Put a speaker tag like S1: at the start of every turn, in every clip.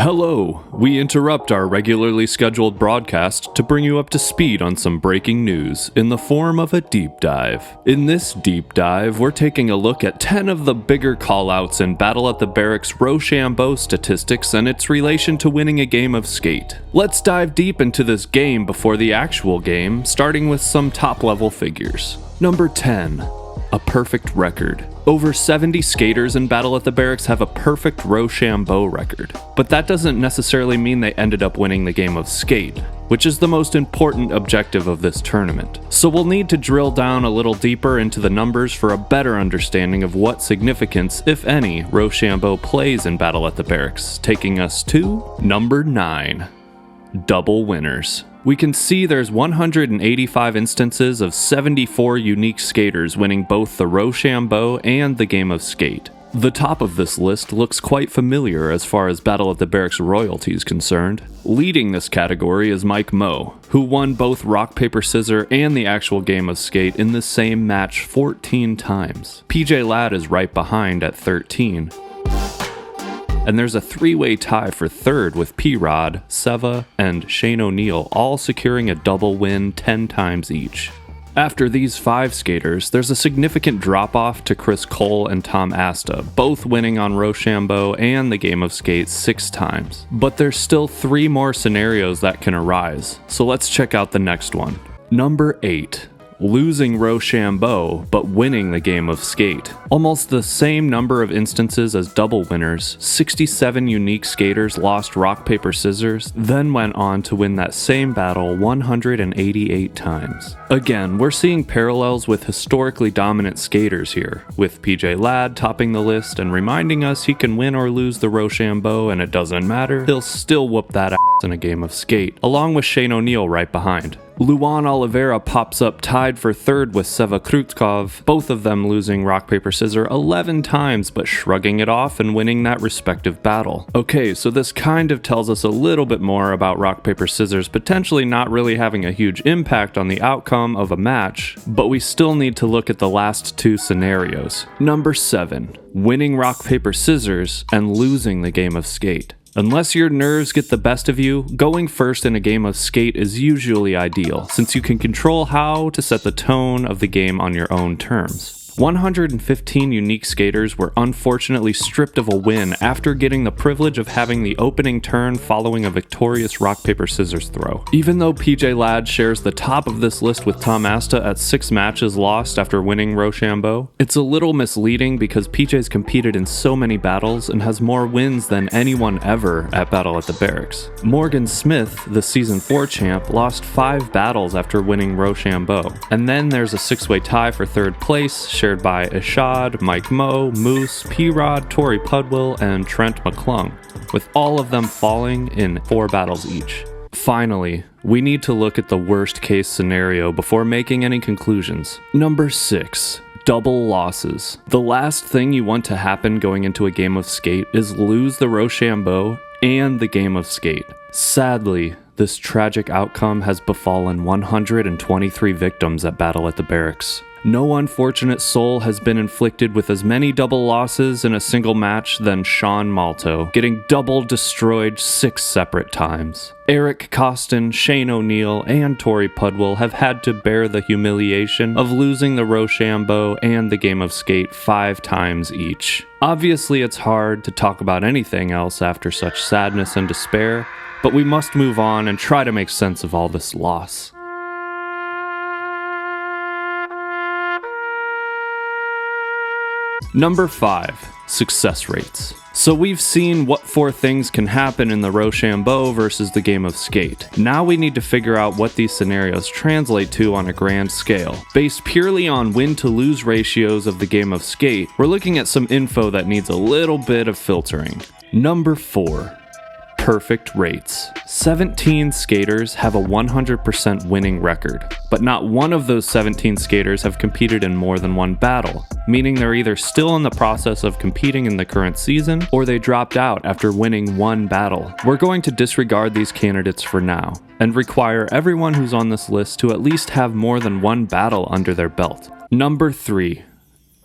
S1: Hello, we interrupt our regularly scheduled broadcast to bring you up to speed on some breaking news in the form of a deep dive. In this deep dive, we're taking a look at 10 of the bigger callouts in Battle at the Berrics Ro Sham Bo statistics and its relation to winning a game of skate. Let's dive deep into this game before the actual game, starting with some top-level figures. Number 10. A perfect record. Over 70 skaters in Battle at the Berrics have a perfect Ro Sham Bo record, but that doesn't necessarily mean they ended up winning the game of skate, which is the most important objective of this tournament. So we'll need to drill down a little deeper into the numbers for a better understanding of what significance, if any, Ro Sham Bo plays in Battle at the Berrics, taking us to number 9. Double winners. We can see there's 185 instances of 74 unique skaters winning both the Ro Sham Bo and the game of skate. The top of this list looks quite familiar as far as Battle at the Berrics royalty is concerned. Leading this category is Mike Mo, who won both rock, paper, scissors and the actual game of skate in the same match 14 times. PJ Ladd is right behind at 13. And there's a three-way tie for third with P-Rod, Seva, and Shane O'Neill all securing a double win 10 times each. After these 5 skaters, there's a significant drop-off to Chris Cole and Tom Asta, both winning on Ro Sham Bo and the game of skate 6 times. But there's still 3 more scenarios that can arise, so let's check out the next one. Number 8. Losing Ro Sham Bo, but winning the game of skate. Almost the same number of instances as double winners, 67 unique skaters lost rock, paper, scissors, then went on to win that same battle 188 times. Again, we're seeing parallels with historically dominant skaters here, with PJ Ladd topping the list and reminding us he can win or lose the Ro Sham Bo and it doesn't matter, he'll still whoop that ass in a game of skate, along with Shane O'Neill right behind. Luan Oliveira pops up tied for third with Seva Krutkov, both of them losing rock, paper, scissors 11 times but shrugging it off and winning that respective battle. Okay, so this kind of tells us a little bit more about rock, paper, scissors potentially not really having a huge impact on the outcome of a match, but we still need to look at the last 2 scenarios. Number 7. Winning rock, paper, scissors and losing the game of skate. Unless your nerves get the best of you, going first in a game of skate is usually ideal, since you can control how to set the tone of the game on your own terms. 115 unique skaters were unfortunately stripped of a win after getting the privilege of having the opening turn following a victorious rock, paper, scissors throw. Even though PJ Ladd shares the top of this list with Tom Asta at 6 matches lost after winning Ro Sham Bo, it's a little misleading because PJ's competed in so many battles and has more wins than anyone ever at Battle at the Berrics. Morgan Smith, the Season 4 champ, lost 5 battles after winning Ro Sham Bo. And then there's a 6-way tie for third place, shared by Ishad, Mike Mo, Moose, P-Rod, Tori Pudwill, and Trent McClung, with all of them falling in 4 battles each. Finally, we need to look at the worst case scenario before making any conclusions. Number 6. Double losses. The last thing you want to happen going into a game of skate is lose the Ro Sham Bo and the game of skate. Sadly, this tragic outcome has befallen 123 victims at Battle at the Berrics. No unfortunate soul has been inflicted with as many double losses in a single match than Sean Malto, getting double destroyed 6 separate times. Eric Costin, Shane O'Neill, and Tori Pudwill have had to bear the humiliation of losing the Ro Sham Bo and the game of skate 5 times each. Obviously, it's hard to talk about anything else after such sadness and despair, but we must move on and try to make sense of all this loss. Number 5. Success rates. So we've seen what 4 things can happen in the Ro Sham Bo versus the game of skate. Now we need to figure out what these scenarios translate to on a grand scale. Based purely on win-to-lose ratios of the game of skate, we're looking at some info that needs a little bit of filtering. Number 4. Perfect rates. 17 skaters have a 100% winning record, but not one of those 17 skaters have competed in more than 1 battle, meaning they're either still in the process of competing in the current season, or they dropped out after winning 1 battle. We're going to disregard these candidates for now, and require everyone who's on this list to at least have more than 1 battle under their belt. Number 3.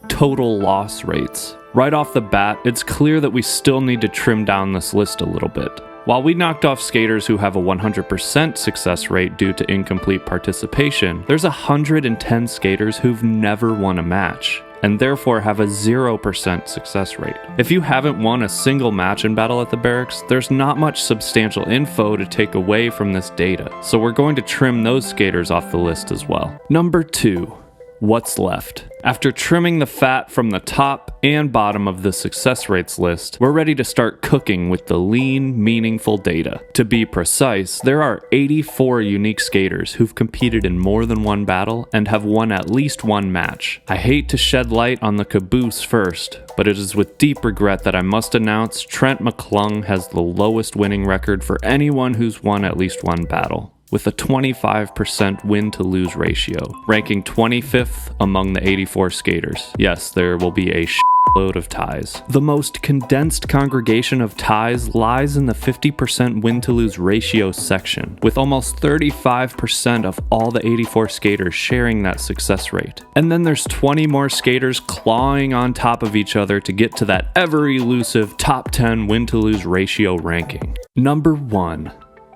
S1: Total loss rates. Right off the bat, it's clear that we still need to trim down this list a little bit. While we knocked off skaters who have a 100% success rate due to incomplete participation, there's 110 skaters who've never won a match, and therefore have a 0% success rate. If you haven't won a single match in Battle at the Berrics, there's not much substantial info to take away from this data, so we're going to trim those skaters off the list as well. Number 2. What's left? After trimming the fat from the top and bottom of the success rates list, we're ready to start cooking with the lean, meaningful data. To be precise, there are 84 unique skaters who've competed in more than one battle and have won at least one match. I hate to shed light on the caboose first, but it is with deep regret that I must announce Trent McClung has the lowest winning record for anyone who's won at least one battle, with a 25% win-to-lose ratio, ranking 25th among the 84 skaters. Yes, there will be a load of ties. The most condensed congregation of ties lies in the 50% win-to-lose ratio section, with almost 35% of all the 84 skaters sharing that success rate. And then there's 20 more skaters clawing on top of each other to get to that ever-elusive top 10 win-to-lose ratio ranking. Number 1.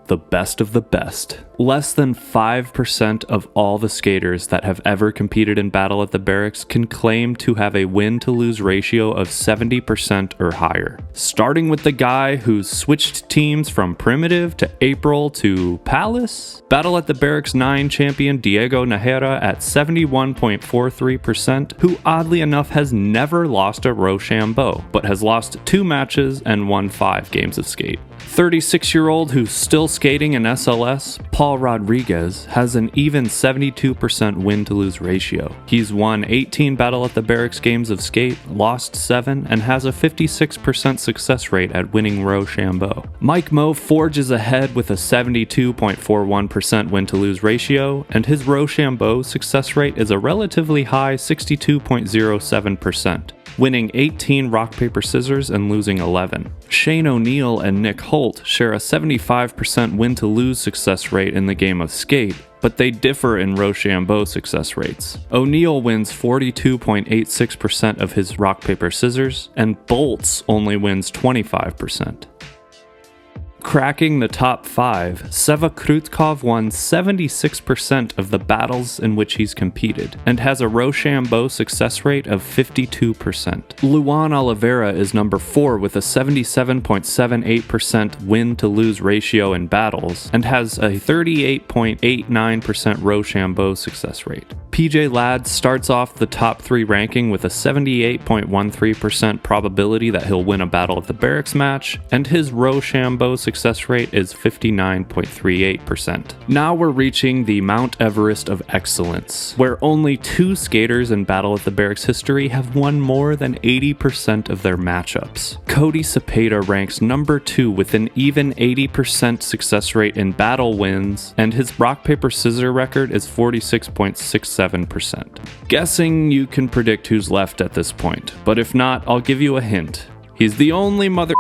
S1: The best of the best. Less than 5% of all the skaters that have ever competed in Battle at the Berrics can claim to have a win-to-lose ratio of 70% or higher. Starting with the guy who's switched teams from Primitive to April to Palace, Battle at the Berrics 9 champion Diego Najera at 71.43%, who oddly enough has never lost a Ro Sham Bo, but has lost 2 matches and won 5 games of skate. 36-year-old who's still skating in SLS, Paul Rodriguez, has an even 72% win-to-lose ratio. He's won 18 Battle at the Berrics games of skate, lost 7, and has a 56% success rate at winning Ro Sham Bo. Mike Moe forges ahead with a 72.41% win-to-lose ratio, and his Ro Sham Bo success rate is a relatively high 62.07%. winning 18 rock, paper, scissors and losing 11. Shane O'Neill and Nick Holt share a 75% win-to-lose success rate in the game of skate, but they differ in Ro Sham Bo success rates. O'Neill wins 42.86% of his rock, paper, scissors, and Bolts only wins 25%. Cracking the top 5, Seva Krutkov won 76% of the battles in which he's competed, and has a Ro Sham Bo success rate of 52%. Luan Oliveira is number 4 with a 77.78% win-to-lose ratio in battles, and has a 38.89% Ro Sham Bo success rate. PJ Ladd starts off the top 3 ranking with a 78.13% probability that he'll win a Battle at the Berrics match, and his Ro Sham Bo success rate is 59.38%. Now we're reaching the Mount Everest of excellence, where only 2 skaters in Battle at the Berrics history have won more than 80% of their matchups. Cody Cepeda ranks number 2 with an even 80% success rate in battle wins, and his rock, paper, scissors record is 46.67%. Guessing you can predict who's left at this point, but if not, I'll give you a hint. He's the only mother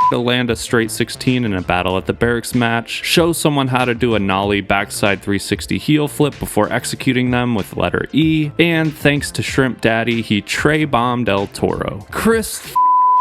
S1: to land a straight 16 in a Battle at the Berrics match, show someone how to do a nollie backside 360 heel flip before executing them with letter E, and thanks to Shrimp Daddy, he Trey bombed El Toro. Chris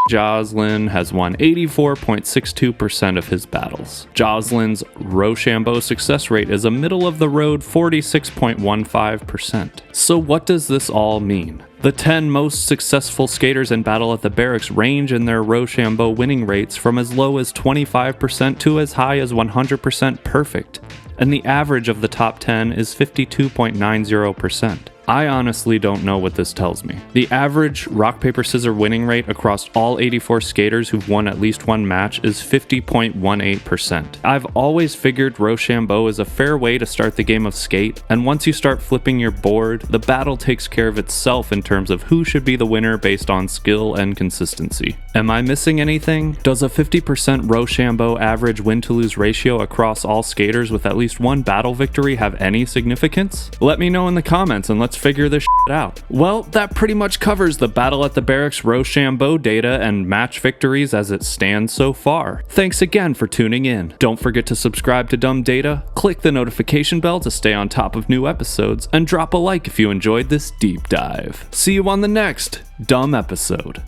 S1: Joslin has won 84.62% of his battles. Joslin's Ro Sham Bo success rate is a middle-of-the-road 46.15%. So what does this all mean? The 10 most successful skaters in Battle at the Berrics range in their Ro Sham Bo winning rates from as low as 25% to as high as 100% perfect, and the average of the top 10 is 52.90%. I honestly don't know what this tells me. The average rock, paper, scissors winning rate across all 84 skaters who've won at least one match is 50.18%. I've always figured Ro Sham Bo is a fair way to start the game of skate, and once you start flipping your board, the battle takes care of itself in terms of who should be the winner based on skill and consistency. Am I missing anything? Does a 50% Ro Sham Bo average win-to-lose ratio across all skaters with at least one battle victory have any significance? Let me know in the comments and let's figure this shit out. Well, that pretty much covers the Battle at the Berrics Ro Sham Bo data and match victories as it stands so far. Thanks again for tuning in. Don't forget to subscribe to Dumb Data, click the notification bell to stay on top of new episodes, and drop a like if you enjoyed this deep dive. See you on the next dumb episode.